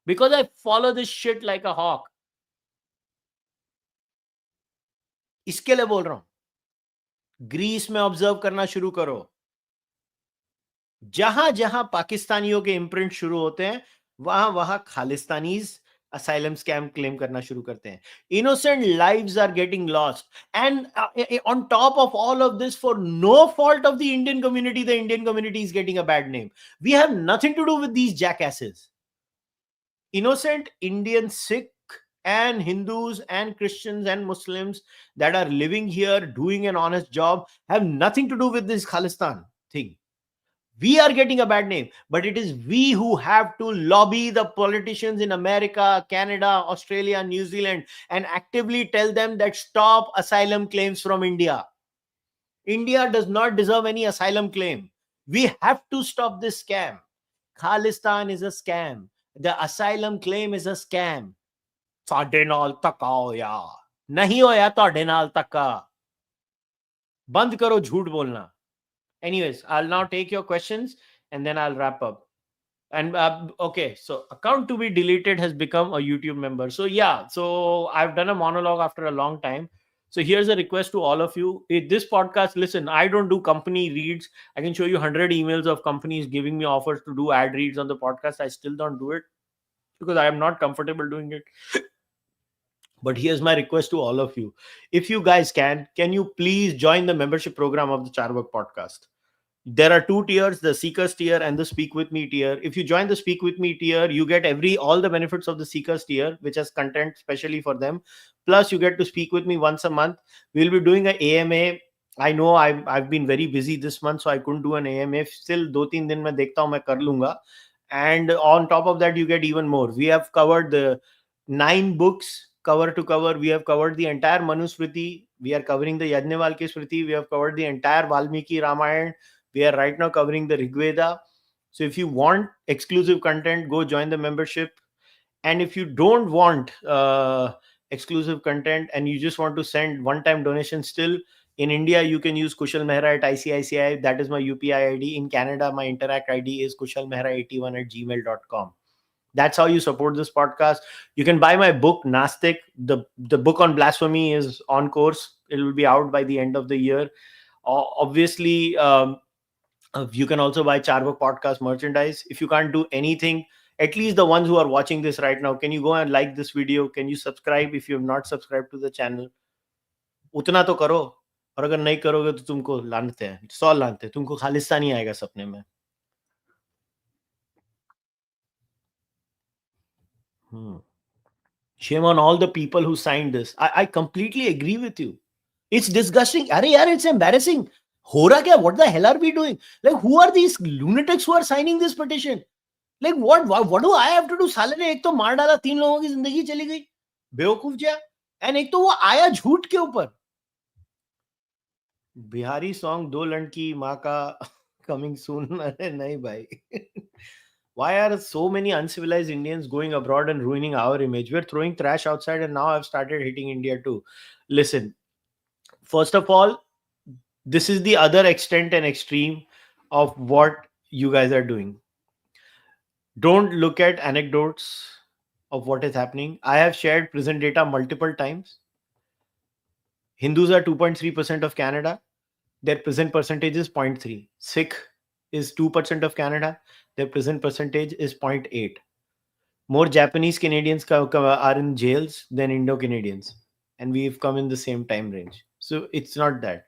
Speaker 1: Because I follow this shit like a hawk. इसके लिए बोल रहा हूं, Greece में observe करना शुरू करो. जहां जहां पाकिस्तानियों के इम्प्रिंट शुरू होते हैं, वहां वहां Khalistanis asylum scam claim karna shuru karte hain. Innocent lives are getting lost, and on top of all of this, for no fault of the Indian community is getting a bad name. We have nothing to do with these jackasses. Innocent Indian Sikh and Hindus and Christians and Muslims that are living here doing an honest job have nothing to do with this Khalistan thing. We are getting a bad name, but it is we who have to lobby the politicians in America, Canada, Australia, New Zealand, and actively tell them that stop asylum claims from India. India does not deserve any asylum claim. We have to stop this scam. Khalistan is a scam. The asylum claim is a scam. ਸਾਡੇ ਨਾਲ ਧੱਕਾ ਹੋਇਆ ਨਹੀਂ ਹੋਇਆ ਤੁਹਾਡੇ ਨਾਲ ਧੱਕਾ ਬੰਦ ਕਰੋ ਝੂਠ ਬੋਲਣਾ. Anyways, I'll now take your questions and then I'll wrap up. And okay, so account to be deleted has become a YouTube member. So yeah, so I've done a monologue after a long time. So here's a request to all of you. This podcast, listen, I don't do company reads. I can show you 100 emails of companies giving me offers to do ad reads on the podcast. I still don't do it because I am not comfortable doing it. But here's my request to all of you. If you guys can you please join the membership program of the Charvak podcast? There are two tiers, the Seekers tier and the Speak With Me tier. If you join the Speak With Me tier, you get all the benefits of the Seekers tier, which has content specially for them. Plus, you get to speak with me once a month. We'll be doing an AMA. I know I've been very busy this month, so I couldn't do an AMA. Still, 2-3 दिन में देखता हूँ मैं कर लूँगा. And on top of that, you get even more. We have covered the 9 books cover to cover. We have covered the entire Manusmriti. We are covering the Yajnavalkya Smriti. We have covered the entire Valmiki Ramayana. We are right now covering the Rigveda. So if you want exclusive content, go join the membership. And if you don't want exclusive content and you just want to send one-time donation, still in India, you can use Kushal Mehra at ICICI. That is my UPI ID. In Canada, my Interact ID is kushalmehra81@gmail.com. That's how you support this podcast. You can buy my book, Nastik. The book on blasphemy is on course. It will be out by the end of the year. Obviously, you can also buy Charvak podcast merchandise. If you can't do anything, at least the ones who are watching this right now, can you go and like this video? Can you subscribe if you have not subscribed to the channel? उतना तो करो, और अगर नहीं करोगे तो तुमको लानते हैं, 100 लानते हैं, तुमको खालिस्तानी आएगा सपने में. Shame on all the people who signed this. I completely agree with you. It's disgusting. Arey yaar, it's embarrassing. Ho raha kya? What the hell are we doing? Like, who are these lunatics who are signing this petition? Like, what do I have to do? साले ने एक तो मार डाला, 3 लोगों की जिंदगी चली गई, बेवकूफ जा. And एक तो वो आया झूठ के ऊपर. बिहारी सॉन्ग दो लड़की माँ का coming soon. अरे नहीं भाई. Why are so many uncivilized Indians going abroad and ruining our image? We're throwing trash outside and now I've started hitting India too. Listen, first of all, this is the other extent and extreme of what you guys are doing. Don't look at anecdotes of what is happening. I have shared prison data multiple times. Hindus are 2.3% of Canada. Their prison percentage is 0.3. Sikh is 2% of Canada. Their prison percentage is 0.8. More Japanese Canadians are in jails than Indo-Canadians. And we've come in the same time range. So it's not that.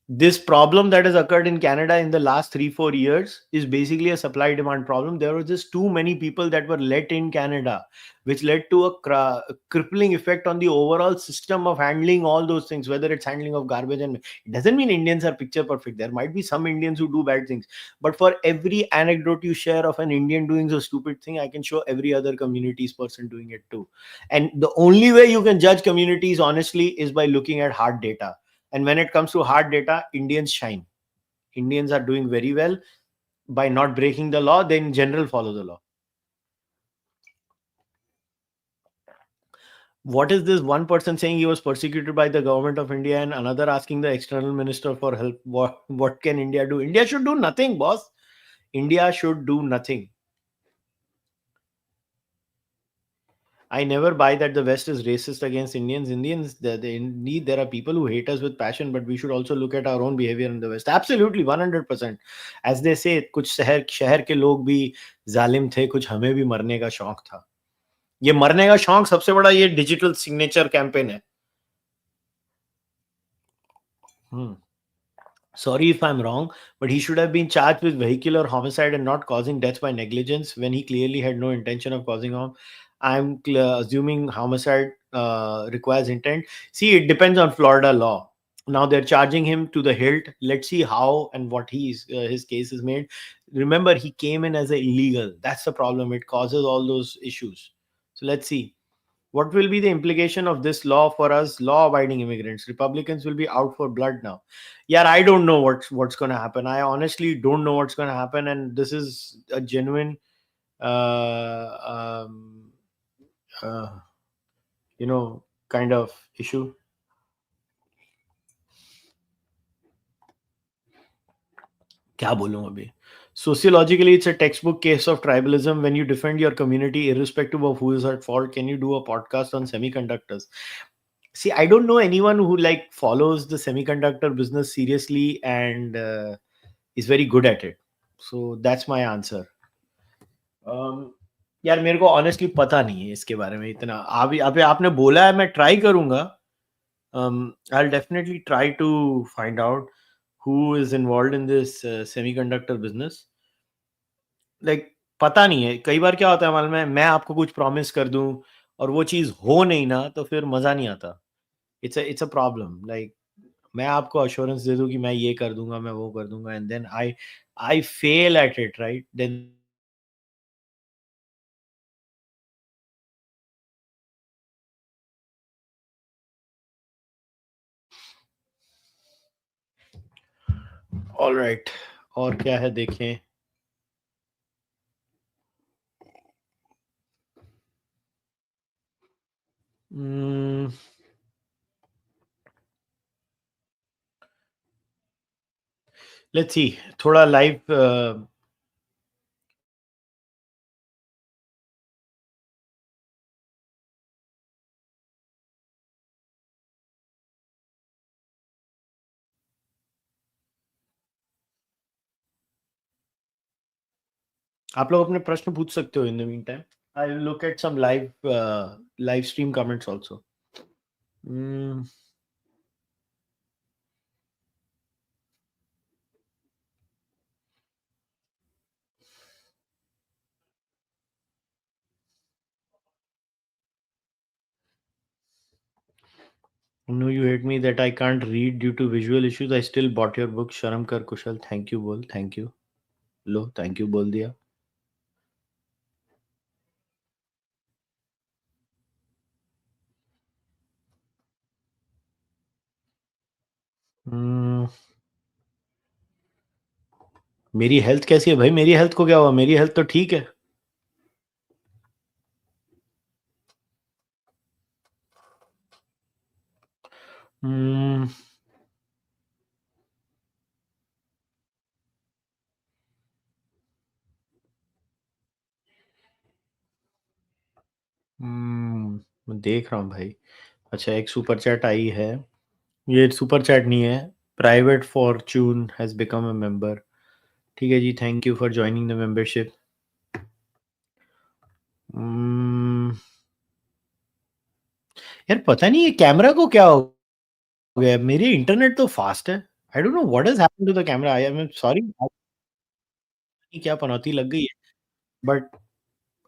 Speaker 1: This problem that has occurred in Canada in the last 3-4 years is basically a supply demand problem. There were just too many people that were let in Canada, which led to a crippling effect on the overall system of handling all those things, whether it's handling of garbage. And it doesn't mean Indians are picture perfect. There might be some Indians who do bad things, but for every anecdote you share of an Indian doing a stupid thing, I can show every other community's person doing it too. And the only way you can judge communities honestly is by looking at hard data. And when it comes to hard data, Indians shine. Indians are doing very well by not breaking the law. They in general follow the law. What is this one person saying he was persecuted by the government of India and another asking the external minister for help? What can India do? India should do nothing, boss. India should do nothing. I never buy that the West is racist against Indians. Indeed, there are people who hate us with passion, but we should also look at our own behavior in the West. Absolutely, 100%. As they say, कुछ शहर के लोग भी जालिम थे, कुछ हमें भी मरने का शौक था. ये मरने का शौक सबसे बड़ा ये डिजिटल सिग्नेचर कैंपेन है. Sorry if I'm wrong, but he should have been charged with vehicular homicide and not causing death by negligence when he clearly had no intention of causing harm. I'm assuming homicide requires intent. See, it depends on Florida law. Now they're charging him to the hilt. Let's see how and what his case is made. Remember, he came in as an illegal. That's the problem. It causes all those issues. So let's see. What will be the implication of this law for us law-abiding immigrants? Republicans will be out for blood now. Yeah, I don't know what's going to happen. I honestly don't know what's going to happen, and this is a genuine, uh, um, uh, kind of issue. क्या बोलूं अभी? Sociologically, it's a textbook case of tribalism. When you defend your community, irrespective of who is at fault, can you do a podcast on semiconductors? See, I don't know anyone who follows the semiconductor business seriously and is very good at it. So that's my answer. यार मेरे को honestly पता नहीं है इसके बारे में इतना. आपने बोला है, मैं ट्राई करूंगा. I'll definitely try to find out who is involved in this semiconductor business. पता नहीं है. कई बार क्या होता है मालूम है, मैं आपको कुछ प्रॉमिस कर दूं और वो चीज हो नहीं ना, तो फिर मजा नहीं आता. It's a problem. मैं आपको अश्योरेंस दे दूं कि मैं ये कर दूंगा, मैं वो कर दूंगा, and then I fail at it, right? Then all right. और क्या है देखें. Let's see. थोड़ा लाइव आप लोग अपने प्रश्न पूछ सकते हो. In the meantime I will look at some live stream comments also. No, you hate me that I can't read due to visual issues. I still bought your book. शर्म कर कुशल. Thank you बोल. Thank you. Low, thank you बोल दिया. मेरी health कैसी है भाई? मेरी हेल्थ को क्या हुआ? मेरी हेल्थ तो ठीक है. मैं देख रहा हूँ भाई. अच्छा, एक सुपर चैट आई है. ये सुपर चैट नहीं है. Private fortune has become a member. ठीक है जी, thank you for joining the membership. यार पता नहीं ये कैमरा को क्या हो गया. मेरी इंटरनेट तो फास्ट है. I don't know what has happened to the camera. I am sorry. क्या पनौती लग गई है, but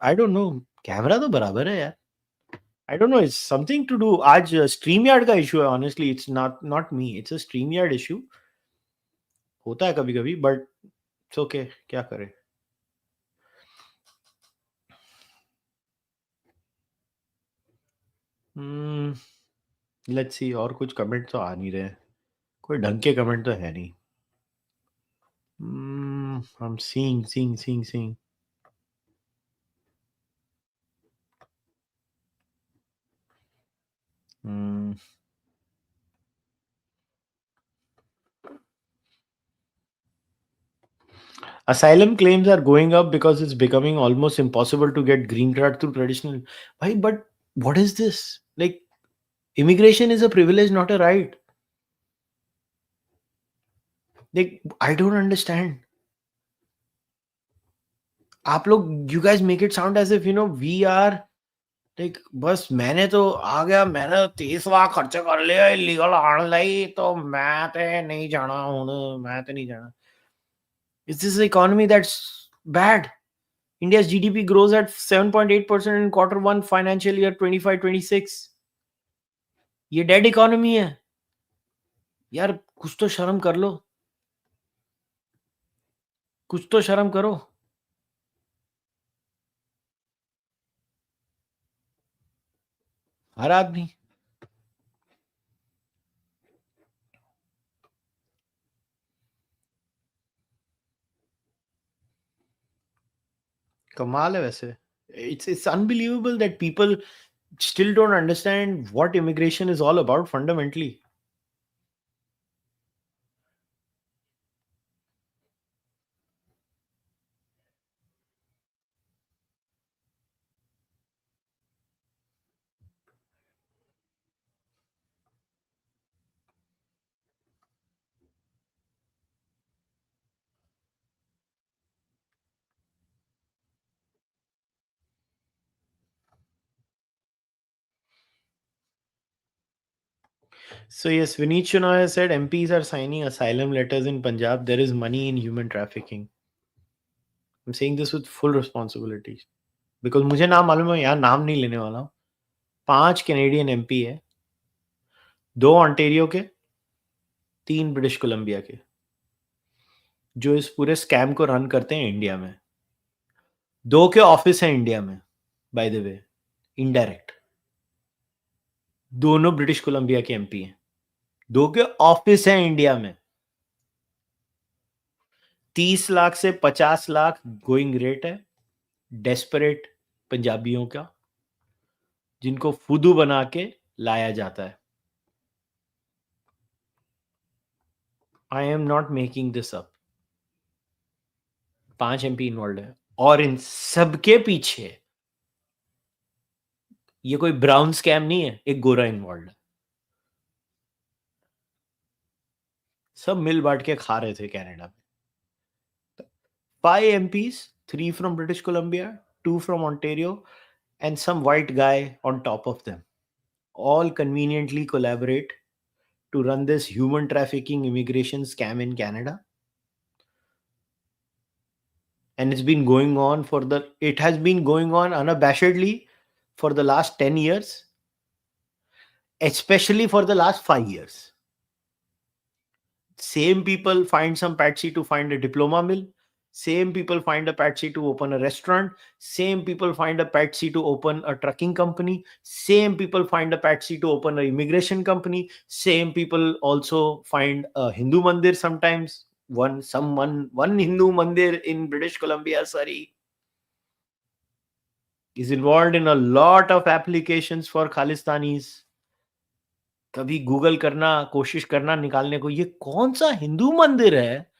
Speaker 1: I don't know. Camera तो बराबर है यार. I don't know. It's something to do. आज StreamYard का issue है. Honestly, it's not me. It's a StreamYard issue. होता है कभी-कभी, but it's okay. क्या करें? Let's see. और कुछ कमेंट तो आ नहीं रहे. कोई ढंग के कमेंट तो है नहीं. I'm seeing. Asylum claims are going up because it's becoming almost impossible to get green card through traditional. Why? But what is this? Like, immigration is a privilege, not a right. Like, I don't understand. आप लोग, you guys make it sound as if, we are like, बस मैंने तो आ गया, मैंने 30 लाख खर्चा कर लिया इलीगल आने ਲਈ तो मैं ਤੇ नहीं जाना ਹੁਣ मैं ਤੇ नहीं जाना. Is this an economy that's bad? India's GDP grows at 7.8% in quarter one financial year 25-26. ये डेड इकोनॉमी है यार. कुछ तो शर्म कर लो. कुछ तो शर्म करो. हर आदमी. कमाल है वैसे. It's unbelievable that people still don't understand what immigration is all about fundamentally. So yes, Vineet Shenoy said MPs are signing asylum letters in Punjab. There is money in human trafficking. I'm saying this with full responsibility. Because मुझे नाम मालूम है, यहाँ नाम नहीं लेने वाला हूँ. 5 कैनेडियन एमपी है, 2 ऑन्टेरियो के, 3 ब्रिटिश कोलंबिया के, जो इस पूरे स्कैम को रन करते हैं इंडिया में. 2 के ऑफिस हैं इंडिया में, बाय द वे, इनडायरेक्ट. दोनों ब्रिटिश कोलंबिया के एमपी हैं. 2 के ऑफिस हैं इंडिया में. 30 लाख से 50 लाख गोइंग रेट है डेस्परेट पंजाबियों का, जिनको फुदू बना के लाया जाता है. I am not making this up. 5 MP involve है और इन सबके पीछे ये कोई ब्राउन स्कैम नहीं है, एक गोरा इन्वॉल्व है. सब मिल बांट के खा रहे थे कनाडा में. 5 MPs, 3 from British Columbia, 2 from Ontario, and some white guy on top of them, all conveniently collaborate to run this human trafficking immigration scam in Canada. And it has been going on unabashedly for the last 10 years, especially for the last 5 years. Same people find some patsy to find a diploma mill. Same people find a patsy to open a restaurant. Same people find a patsy to open a trucking company. Same people find a patsy to open an immigration company. Same people also find a Hindu mandir sometimes. One Hindu mandir in British Columbia, is involved in a lot of applications for Khalistanis. कभी Google करना, कोशिश करना निकालने को, ये कौन सा हिंदू मंदिर है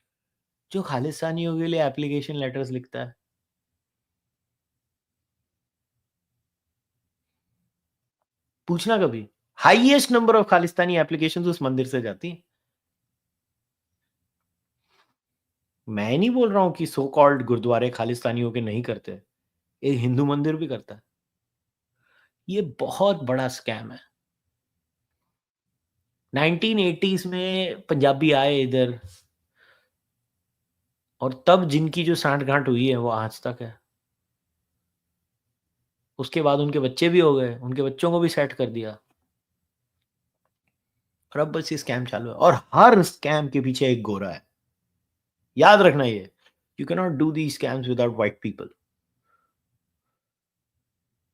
Speaker 1: जो खालिस्तानियों के लिए एप्लीकेशन लेटर्स लिखता है. पूछना कभी. Highest number of Khalistani applications उस मंदिर से जाती हैं. मैं नहीं बोल रहा हूं कि सो कॉल्ड गुरुद्वारे खालिस्तानियों के नहीं करते, एक हिंदू मंदिर भी करता है. ये बहुत बड़ा स्कैम है. 1980s में पंजाबी आए इधर, और तब जिनकी जो सांठ गांठ हुई है वो आज तक है। उसके बाद उनके बच्चे भी हो गए, उनके बच्चों को भी सेट कर दिया, और अब बस ये स्कैम चालू है, और हर स्कैम के पीछे एक गोरा है। याद रखना ये, you can not do the scams without white people.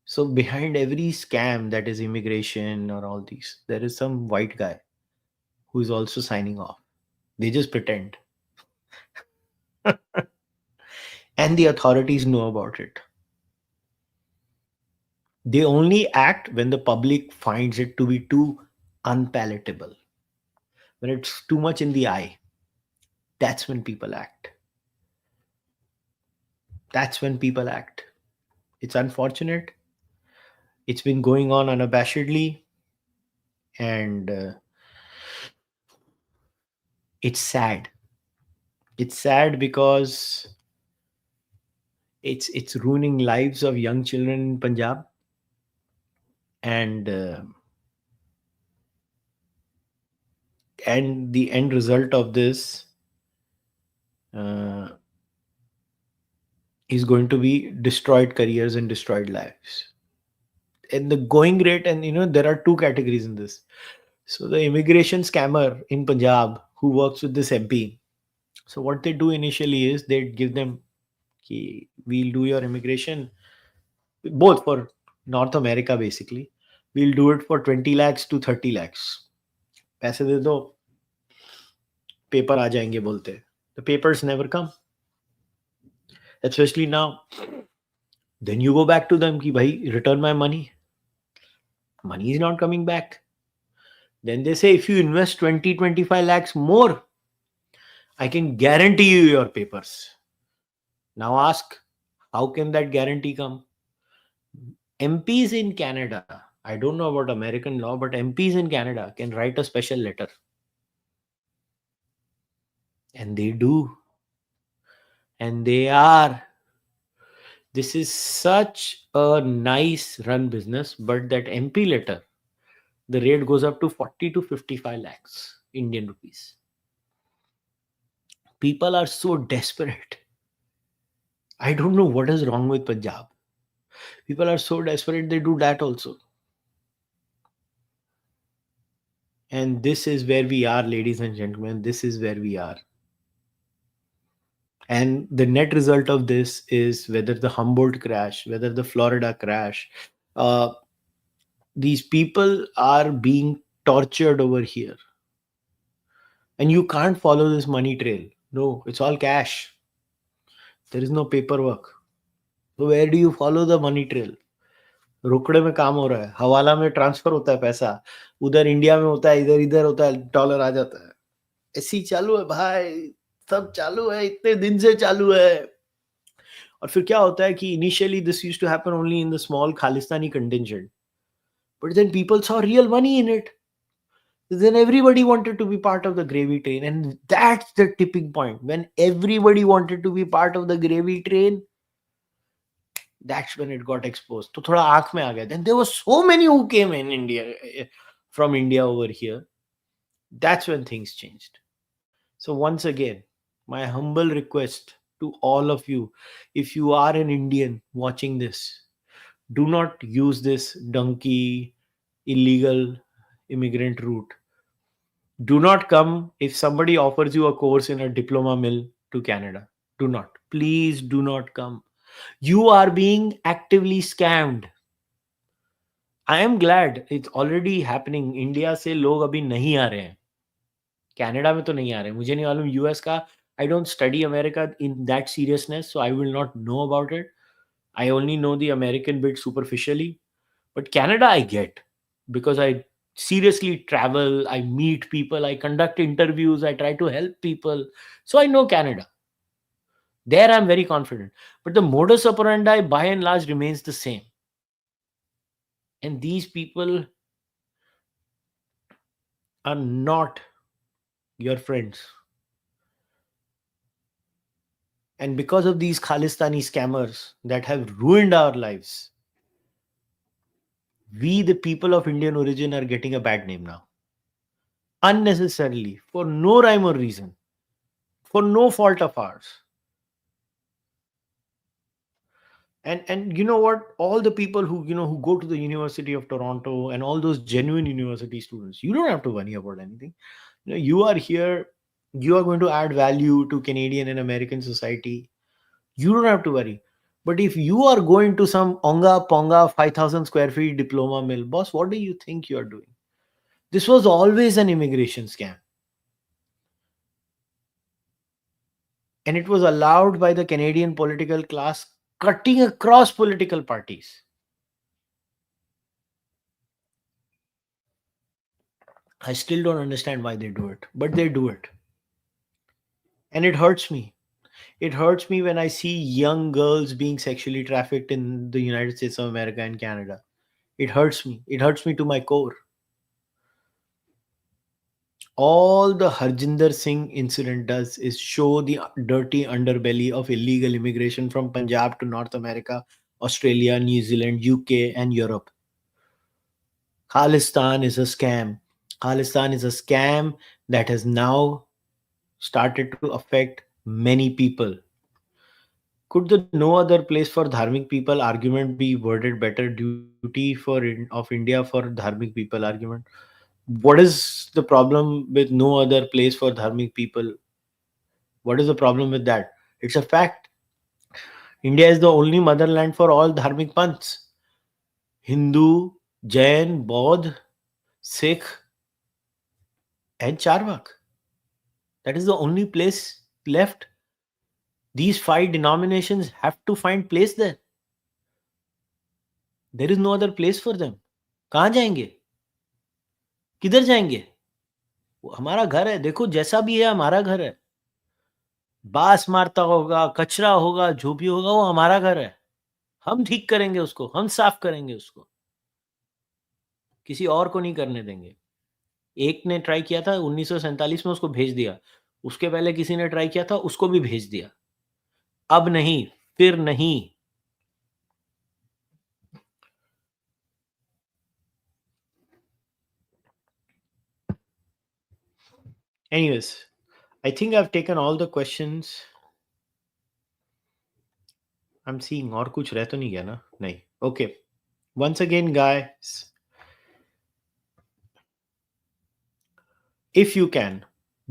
Speaker 1: So behind every scam, that is immigration or all these, there is some white guy who is also signing off. They just pretend. And the authorities know about it. They only act when the public finds it to be too unpalatable. When it's too much in the eye, that's when people act. That's when people act. It's unfortunate. It's been going on unabashedly. And it's sad. It's sad because it's ruining lives of young children in Punjab, and the end result of this is going to be destroyed careers and destroyed lives. And the going rate, and there are two categories in this. So the immigration scammer in Punjab who works with this MP, so what they do initially is they give them, we'll do your immigration, both for North America basically, we'll do it for 20 lakhs to 30 lakhs. पैसे दे दो, paper आ जाएंगे बोलते. The papers never come, especially now. Then you go back to them कि भाई return my money. Money is not coming back. Then they say if you invest 20-25 lakhs more, I can guarantee you your papers. Now ask, how can that guarantee come? MPs in Canada, I don't know about American law, but MPs in Canada can write a special letter. And they do. And they are. This is such a nice run business, but that MP letter, the rate goes up to 40 to 55 lakhs Indian rupees. People are so desperate. I don't know what is wrong with Punjab. People are so desperate, they do that also. And this is where we are, ladies and gentlemen. This is where we are. And the net result of this is whether the Humboldt crash, whether the Florida crash, these people are being tortured over here. And you can't follow this money trail. No, it's all cash. There is no paperwork. So where do you follow the money trail? रोकड़े में काम हो रहा है, हवाला में transfer होता है पैसा, उधर इंडिया में होता है, इधर इधर होता है, डॉलर आ जाता है. ऐसी चालू है भाई, सब चालू है, इतने दिन से चालू है. और फिर क्या होता है कि initially this used to happen only in the small Khalistani contingent, but then people saw real money in it. Then everybody wanted to be part of the gravy train, and that's the tipping point. When everybody wanted to be part of the gravy train, that's when it got exposed. तो थोड़ा आँख में आ गया. Then there were so many who came in India, from India over here. That's when things changed. So once again, my humble request to all of you, if you are an Indian watching this, do not use this donkey illegal immigrant route. Do not come if somebody offers you a course in a diploma mill to Canada. Do not. Please do not come. You are being actively scammed. I am glad it's already happening. India से लोग अभी नहीं आ रहे हैं. Canada में तो नहीं आ रहे हैं. मुझे नहीं मालूम US का. I don't study America in that seriousness, so I will not know about it. I only know the American bit superficially. But Canada I get, because I seriously travel, I meet people, I conduct interviews, I try to help people. So I know Canada. There I'm very confident. But the modus operandi by and large remains the same. And these people are not your friends. And because of these Khalistani scammers that have ruined our lives, we, the people of Indian origin, are getting a bad name now. unnecessarily for no rhyme or reason, for no fault of ours. And you know what, all the people who who go to the University of Toronto and all those genuine university students, you don't have to worry about anything. You are here, you are going to add value to Canadian and American society. You don't have to worry. But if you are going to some onga ponga 5,000 square feet diploma mill, boss, what do you think you are doing? This was always an immigration scam. And it was allowed by the Canadian political class, cutting across political parties. I still don't understand why they do it, but they do it. And it hurts me. It hurts me when I see young girls being sexually trafficked in the United States of America and Canada. It hurts me. It hurts me to my core. All the Harjinder Singh incident does is show the dirty underbelly of illegal immigration from Punjab to North America, Australia, New Zealand, UK, and Europe. Khalistan is a scam. Khalistan is a scam that has now started to affect many people. Could the no other place for dharmic people argument be worded better? Duty of India for dharmic people argument. What is the problem with no other place for dharmic people? What is the problem with that? It's a fact. India is the only motherland for all dharmic panths: Hindu, Jain, Bodh, Sikh, and Charvak. That is the only place left. These five denominations have to find place there. There is no other place for them. कहाँ जाएंगे? किधर जाएंगे? वो हमारा घर है, देखो जैसा भी है हमारा घर है. बास मारता होगा, कचरा होगा, जो भी होगा वो हमारा घर है. हम ठीक करेंगे उसको, हम साफ करेंगे उसको, किसी और को नहीं करने देंगे. एक ने ट्राई किया था 1947 में, उसको भेज दिया. उसके पहले किसी ने ट्राई किया था, उसको भी भेज दिया. अब नहीं, फिर नहीं. Anyways, I think I've taken all the questions. I'm seeing और कुछ रह तो नहीं गया ना? नहीं. Okay. Once again, guys, if you can,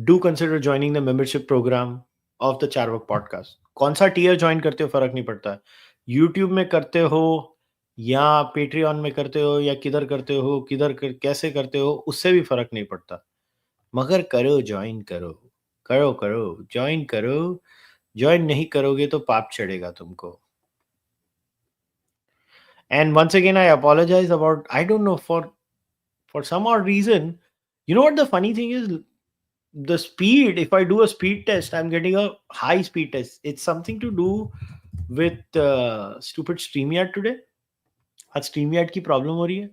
Speaker 1: do consider joining the membership program of the Charvak podcast. कौन सा टीयर ज्वाइन करते हो फर्क नहीं पड़ता. यूट्यूब में करते हो या पेट्रियन में करते हो या किधर करते हो, कैसे करते हो, उससे भी फर्क नहीं पड़ता. मगर करो, ज्वाइन करो, करो करो, ज्वाइन करो. ज्वाइन नहीं करोगे तो पाप चढ़ेगा तुमको. And once again, I apologize about, I don't know, for some odd reason, you know what the funny thing is? The speed, if I do a speed test, I'm getting a high speed test. It's something to do with stupid StreamYard today. आज StreamYard की problem हो रही है.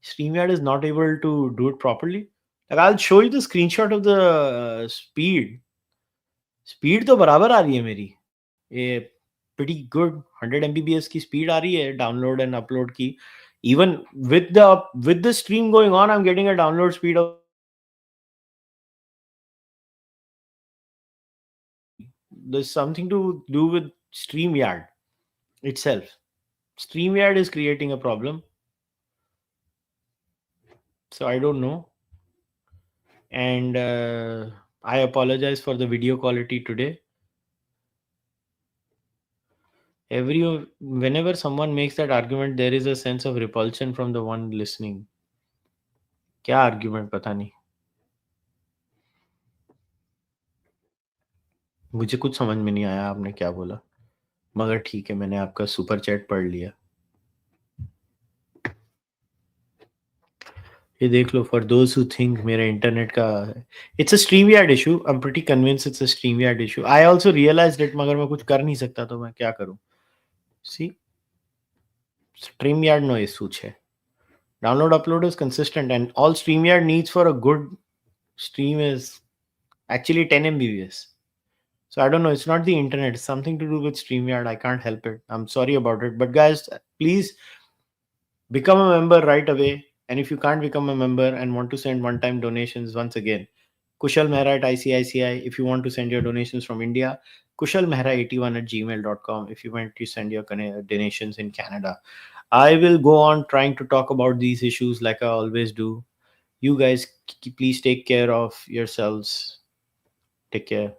Speaker 1: StreamYard is not able to do it properly. Like, I'll show you the screenshot of the speed. Speed तो बराबर आ रही है मेरी. ये pretty good 100 Mbps की speed आ रही है download and upload की. Even with the stream going on, I'm getting a download speed of. There's something to do with StreamYard itself. StreamYard is creating a problem. So I don't know. And I apologize for the video quality today. Whenever someone makes that argument, there is a sense of repulsion from the one listening. क्या argument पता नहीं. मुझे कुछ समझ में नहीं आया आपने क्या बोला, मगर ठीक है, मैंने आपका सुपर चैट पढ़ लिया. ये देख लो, फॉर दोज हु थिंक मेरा इंटरनेट का, it's a StreamYard issue. I am pretty convinced it's a StreamYard issue. I also realised it, मगर मैं कुछ कर नहीं सकता तो मैं क्या करूं. सी, StreamYard नो इशू है. Download upload is consistent, and all StreamYard needs for a good stream is actually 10 Mbps. So I don't know, it's not the internet, it's something to do with StreamYard. I can't help it. I'm sorry about it. But guys, please become a member right away. And if you can't become a member and want to send one-time donations, once again, Kushal Mehra at ICICI. If you want to send your donations from India, kushalmehra81@gmail.com. If you want to send your donations in Canada, I will go on trying to talk about these issues like I always do. You guys, please take care of yourselves. Take care.